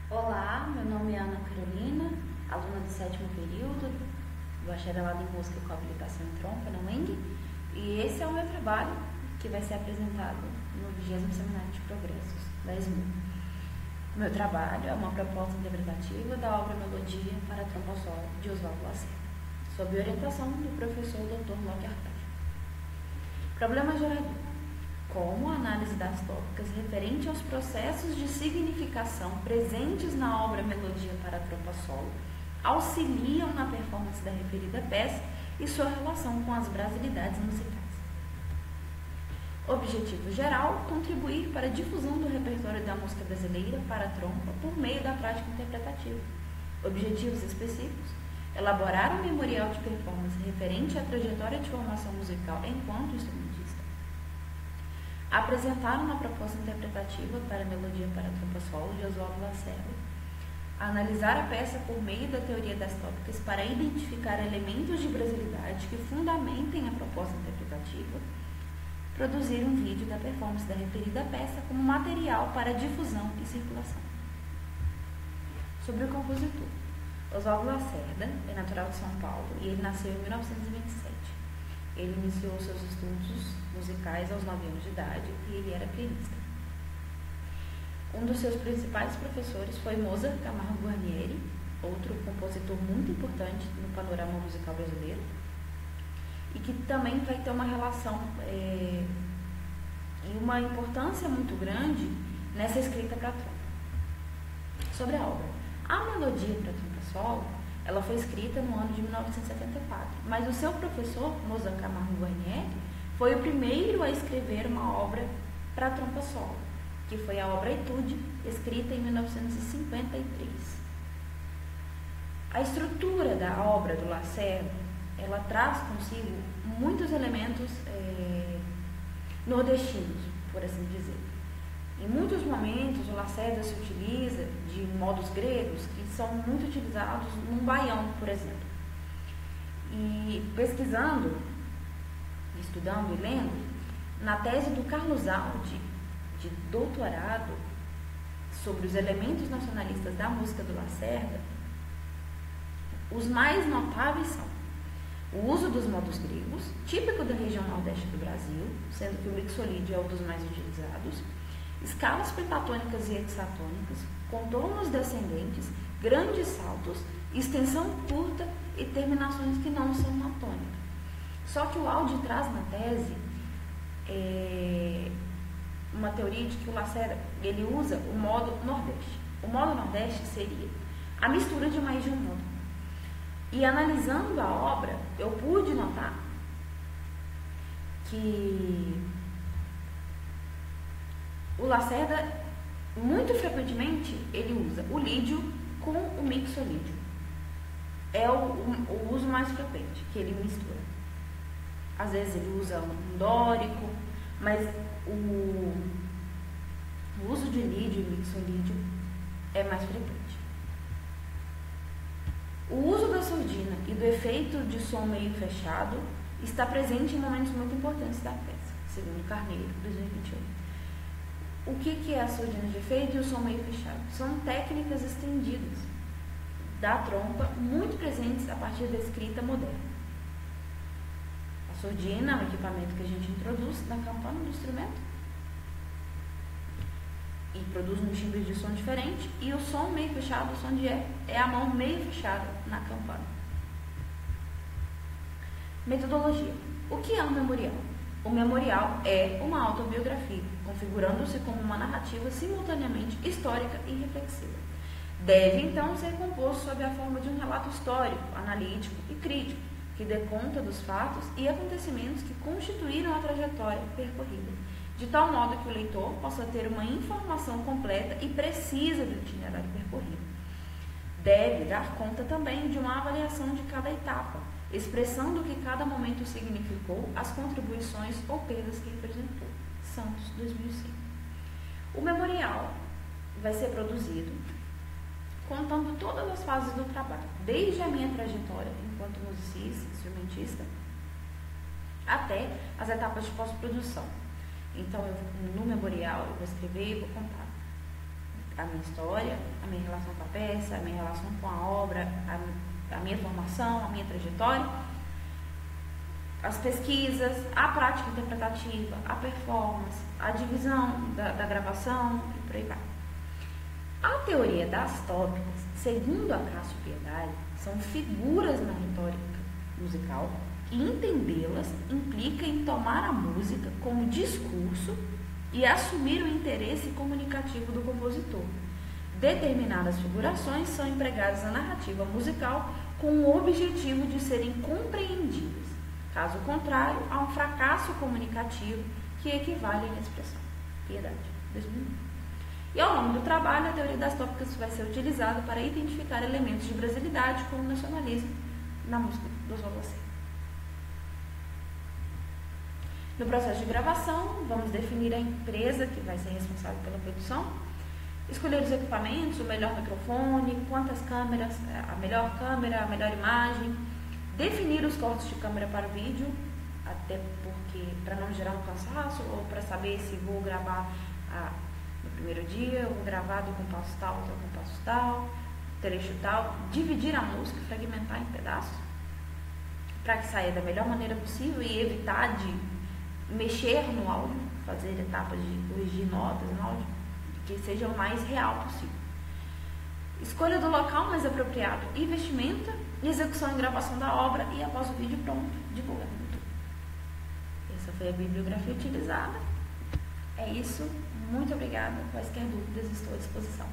Olá, meu nome é Ana Carolina, aluna do 7º período, bacharelado em música com habilitação em trompa na UENG, e esse é o meu trabalho que vai ser apresentado no 20º Seminário de Progressos da ESMU. O meu trabalho é uma proposta interpretativa da obra Melodia para Trompa Solo de Oswaldo Lacerda, sob orientação do professor Dr. Locke Artaud. Problema gerador. Como a análise das tópicas referente aos processos de significação presentes na obra Melodia para Trompa Solo auxiliam na performance da referida peça e sua relação com as brasilidades musicais. Objetivo geral: contribuir para a difusão do repertório da música brasileira para trompa por meio da prática interpretativa. Objetivos específicos: elaborar um memorial de performance referente à trajetória de formação musical enquanto instrumentista. Apresentar uma proposta interpretativa para a Melodia para Trompa Solo de Oswaldo Lacerda. Analisar a peça por meio da teoria das tópicas para identificar elementos de brasilidade que fundamentem a proposta interpretativa. Produzir um vídeo da performance da referida peça como material para difusão e circulação. Sobre o compositor. Oswaldo Lacerda é natural de São Paulo e ele nasceu em 1927. Ele iniciou seus estudos musicais aos 9 anos de idade e ele era pianista. Um dos seus principais professores foi Mozart Camargo Guarnieri, outro compositor muito importante no panorama musical brasileiro, e que também vai ter uma relação e uma importância muito grande nessa escrita para trompa. Sobre a obra. A Melodia para Trompa Solo, ela foi escrita no ano de 1974, mas o seu professor, Mozart Camargo Guarnieri, foi o primeiro a escrever uma obra para trompa solo, que foi a obra Etude, escrita em 1953. A estrutura da obra do Lacerda, ela traz consigo muitos elementos nordestinos, por assim dizer. Em muitos momentos, o Lacerda se utiliza de modos gregos que são muito utilizados num baião, por exemplo. E pesquisando, estudando e lendo, na tese do Carlos Aldi, de doutorado, sobre os elementos nacionalistas da música do Lacerda, os mais notáveis são o uso dos modos gregos, típico da região nordeste do Brasil, sendo que o mixolídio é um dos mais utilizados, escalas pentatônicas e hexatônicas, contornos descendentes, grandes saltos, extensão curta e terminações que não são na tônica. Só que o Aldi traz na tese uma teoria de que o Lacerda ele usa o modo nordeste. O modo nordeste seria a mistura de mais de um modo. E analisando a obra, eu pude notar que o Lacerda, muito frequentemente, ele usa o lídio com o mixolídio. É o uso mais frequente, que ele mistura. Às vezes ele usa um dórico, mas o uso de lídio e mixolídio é mais frequente. O uso da surdina e do efeito de som meio fechado está presente em momentos muito importantes da peça, segundo Carneiro, 2021. O que é a surdina de efeito e o som meio fechado? São técnicas estendidas da trompa, muito presentes a partir da escrita moderna. A surdina é um equipamento que a gente introduz na campana do instrumento e produz um timbre de som diferente, e o som meio fechado, o som de é a mão meio fechada na campana. Metodologia. O que é um memorial? O memorial é uma autobiografia, configurando-se como uma narrativa simultaneamente histórica e reflexiva. Deve, então, ser composto sob a forma de um relato histórico, analítico e crítico, que dê conta dos fatos e acontecimentos que constituíram a trajetória percorrida, de tal modo que o leitor possa ter uma informação completa e precisa do itinerário percorrido. Deve dar conta também de uma avaliação de cada etapa, expressando o que cada momento significou, as contribuições ou perdas que representou. Santos, 2005. O memorial vai ser produzido contando todas as fases do trabalho, desde a minha trajetória enquanto musicista, instrumentista, até as etapas de pós-produção. Então, no memorial, eu vou escrever e vou contar a minha história, a minha relação com a peça, a minha relação com a obra, a minha formação, a minha trajetória, as pesquisas, a prática interpretativa, a performance, a divisão da gravação e por aí vai. A teoria das tópicas, segundo a Cássio Piedade, são figuras na retórica musical e entendê-las implica em tomar a música como discurso e assumir o interesse comunicativo do compositor. Determinadas figurações são empregadas na narrativa musical com o objetivo de serem compreendidas. Caso contrário, há um fracasso comunicativo que equivale à inexpressão. Piedade, 2001. E ao longo do trabalho, a teoria das tópicas vai ser utilizada para identificar elementos de brasilidade como nacionalismo na música do Oswaldo Lacerda. No processo de gravação, vamos definir a empresa que vai ser responsável pela produção, escolher os equipamentos, o melhor microfone, quantas câmeras, a melhor imagem, definir os cortes de câmera para o vídeo, até porque para não gerar um cansaço ou para saber se vou gravar no primeiro dia, eu vou gravar do compasso tal, outro compasso tal, trecho tal, dividir a música, fragmentar em pedaços, para que saia da melhor maneira possível e evitar de mexer no áudio, fazer etapas de corrigir notas no áudio, que seja o mais real possível. Escolha do local mais apropriado e vestimenta, execução e gravação da obra e após o vídeo pronto, divulgar no YouTube. Essa foi a bibliografia utilizada. É isso. Muito obrigada. Quaisquer dúvidas, estou à disposição.